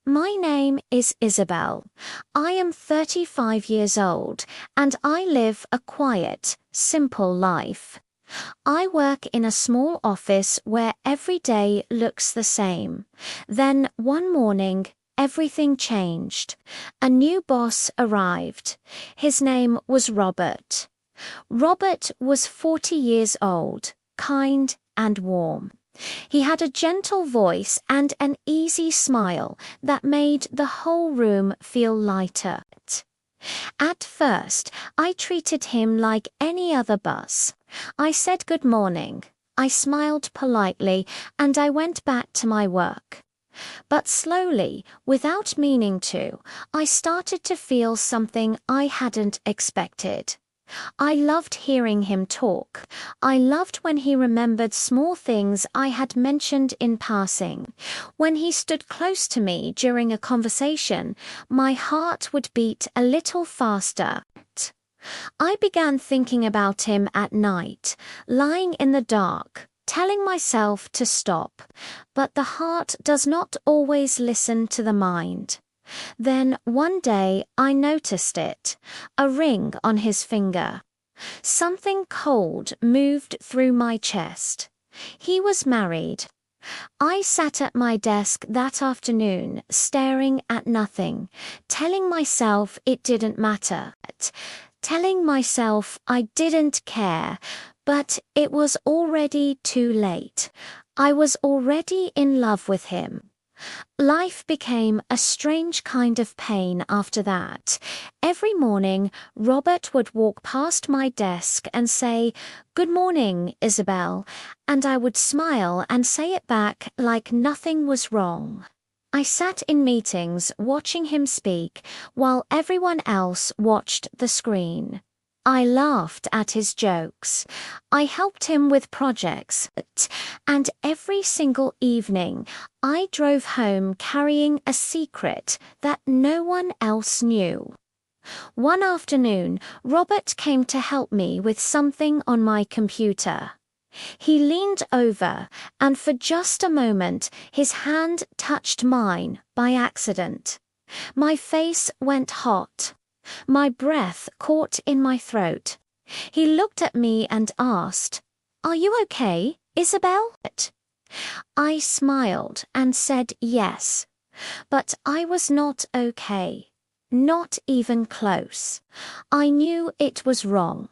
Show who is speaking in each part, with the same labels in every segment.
Speaker 1: My name is Isabel. I am 35 years old, and I live a quiet, simple life. I work in a small office where every day looks the same. Then one morning, everything changed. A new boss arrived. His name was Robert. Robert was 40 years old, kind and warm. He had a gentle voice and an easy smile that made the whole room feel lighter. At first, I treated him like any other boss. I said good morning, I smiled politely, and I went back to my work. But slowly, without meaning to, I started to feel something I hadn't expected. I loved hearing him talk. I loved when he remembered small things I had mentioned in passing. When he stood close to me during a conversation, my heart would beat a little faster. I began thinking about him at night, lying in the dark, telling myself to stop. But the heart does not always listen to the mind. Then one day I noticed it, a ring on his finger. Something cold moved through my chest. He was married. I sat at my desk that afternoon, staring at nothing, telling myself it didn't matter, telling myself I didn't care, but it was already too late. I was already in love with him. Life became a strange kind of pain after that. Every morning, Robert would walk past my desk and say, "Good morning, Isabel," and I would smile and say it back like nothing was wrong. I sat in meetings watching him speak while everyone else watched the screen. I laughed at his jokes. I helped him with projects, and every single evening I drove home carrying a secret that no one else knew. One afternoon, Robert came to help me with something on my computer. He leaned over, and for just a moment, his hand touched mine by accident. My face went hot. My breath caught in my throat. He looked at me and asked, "Are you okay, Isabel?" I smiled and said yes, but I was not okay. Not even close. I knew it was wrong.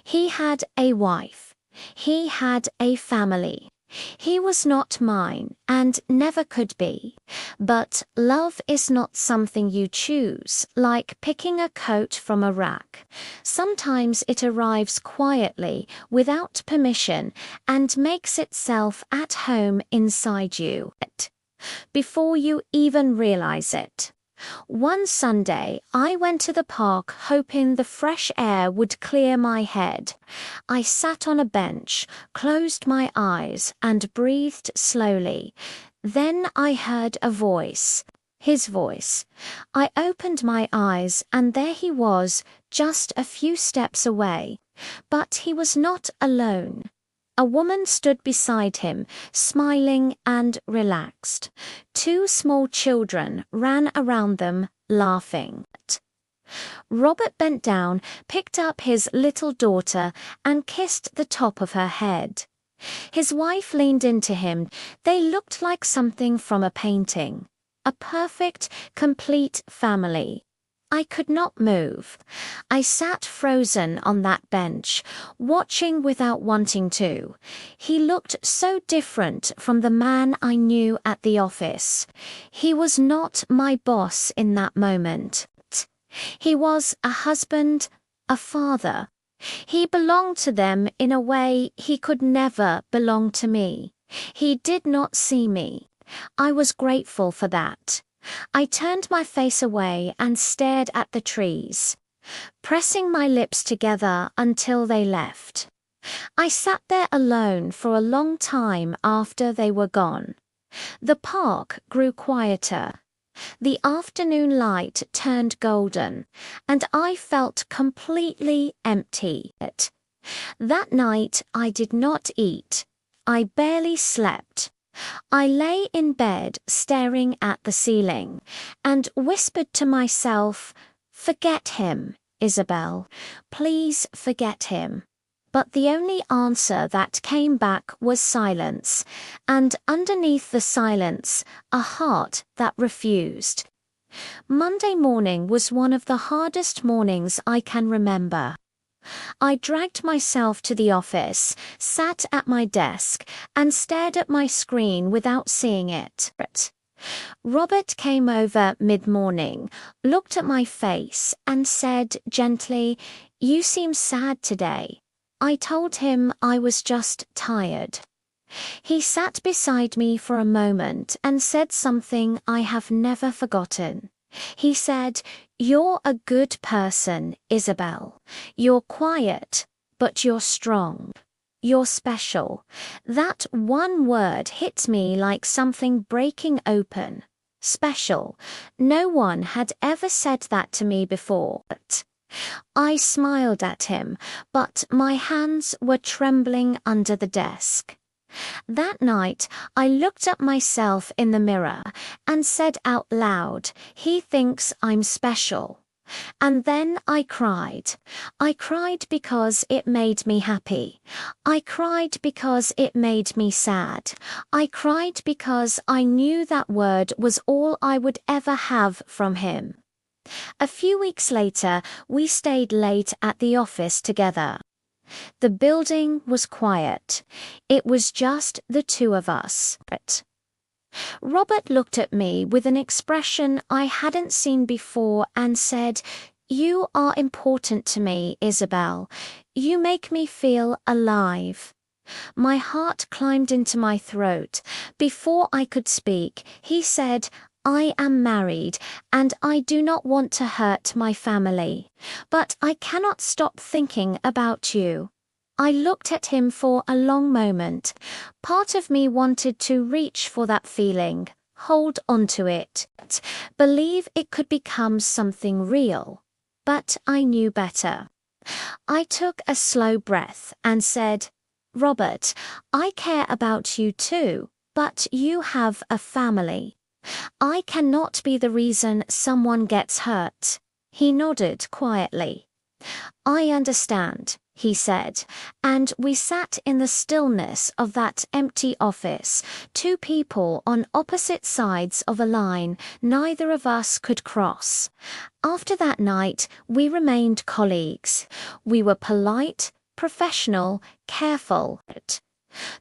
Speaker 1: He had a wife. He had a family. He was not mine and never could be. But love is not something you choose, like picking a coat from a rack. Sometimes it arrives quietly, without permission, and makes itself at home inside you, before you even realize it. One Sunday, I went to the park hoping the fresh air would clear my head. I sat on a bench, closed my eyes, and breathed slowly. Then I heard a voice. His voice. I opened my eyes, and there he was, just a few steps away. But he was not alone. A woman stood beside him, smiling and relaxed. Two small children ran around them, laughing. Robert bent down, picked up his little daughter, and kissed the top of her head. His wife leaned into him. They looked like something from a painting. A perfect, complete family. I could not move. I sat frozen on that bench, watching without wanting to. He looked so different from the man I knew at the office. He was not my boss in that moment. He was a husband, a father. He belonged to them in a way he could never belong to me. He did not see me. I was grateful for that. I turned my face away and stared at the trees, pressing my lips together until they left. I sat there alone for a long time after they were gone. The park grew quieter. The afternoon light turned golden, and I felt completely empty. That night I did not eat. I barely slept. I lay in bed staring at the ceiling and whispered to myself, "Forget him, Isabel. Please forget him." But the only answer that came back was silence, and underneath the silence, a heart that refused. Monday morning was one of the hardest mornings I can remember. I dragged myself to the office, sat at my desk, and stared at my screen without seeing it. Robert came over mid-morning, looked at my face, and said gently, "You seem sad today." I told him I was just tired. He sat beside me for a moment and said something I have never forgotten. He said, "You're a good person, Isabel. You're quiet, but you're strong. You're special." That one word hit me like something breaking open. Special. No one had ever said that to me before. I smiled at him, but my hands were trembling under the desk. That night, I looked at myself in the mirror and said out loud, "He thinks I'm special." And then I cried. I cried because it made me happy. I cried because it made me sad. I cried because I knew that word was all I would ever have from him. A few weeks later, we stayed late at the office together. The building was quiet. It was just the two of us. Robert looked at me with an expression I hadn't seen before and said, "You are important to me, Isabel. You make me feel alive." My heart climbed into my throat. Before I could speak, he said, "I am married, and I do not want to hurt my family. But I cannot stop thinking about you." I looked at him for a long moment. Part of me wanted to reach for that feeling, hold onto it, believe it could become something real. But I knew better. I took a slow breath and said, "Robert, I care about you too, but you have a family. I cannot be the reason someone gets hurt." He nodded quietly. "I understand," he said, and we sat in the stillness of that empty office, two people on opposite sides of a line neither of us could cross. After that night, we remained colleagues. We were polite, professional, careful.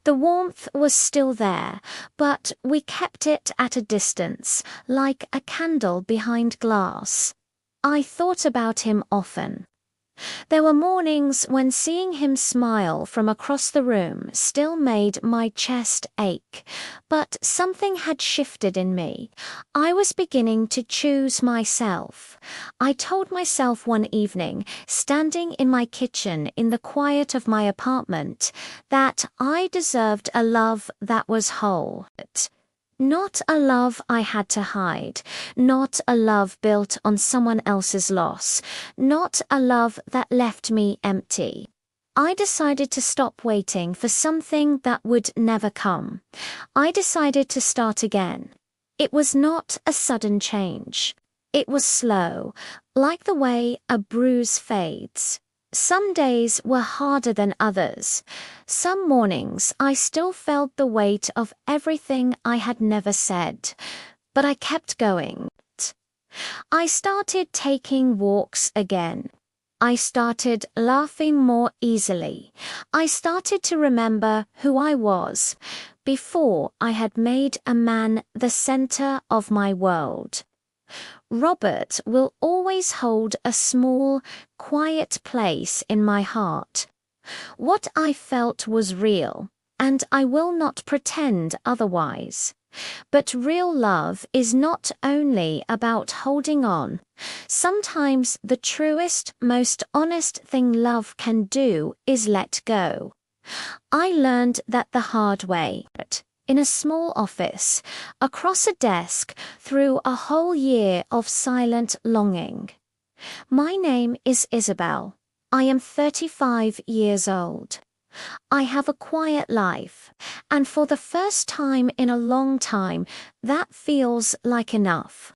Speaker 1: The warmth was still there, but we kept it at a distance, like a candle behind glass. I thought about him often. There were mornings when seeing him smile from across the room still made my chest ache, but something had shifted in me. I was beginning to choose myself. I told myself one evening, standing in my kitchen in the quiet of my apartment, that I deserved a love that was whole. Not a love I had to hide, not a love built on someone else's loss, not a love that left me empty. I decided to stop waiting for something that would never come. I decided to start again. It was not a sudden change. It was slow, like the way a bruise fades. Some days were harder than others. Some mornings I still felt the weight of everything I had never said, but I kept going. I started taking walks again. I started laughing more easily. I started to remember who I was before I had made a man the center of my world. Robert will always hold a small, quiet place in my heart. What I felt was real, and I will not pretend otherwise. But real love is not only about holding on. Sometimes the truest, most honest thing love can do is let go. I learned that the hard way. In a small office, across a desk, through a whole year of silent longing. My name is Isabel. I am 35 years old. I have a quiet life, and for the first time in a long time, that feels like enough.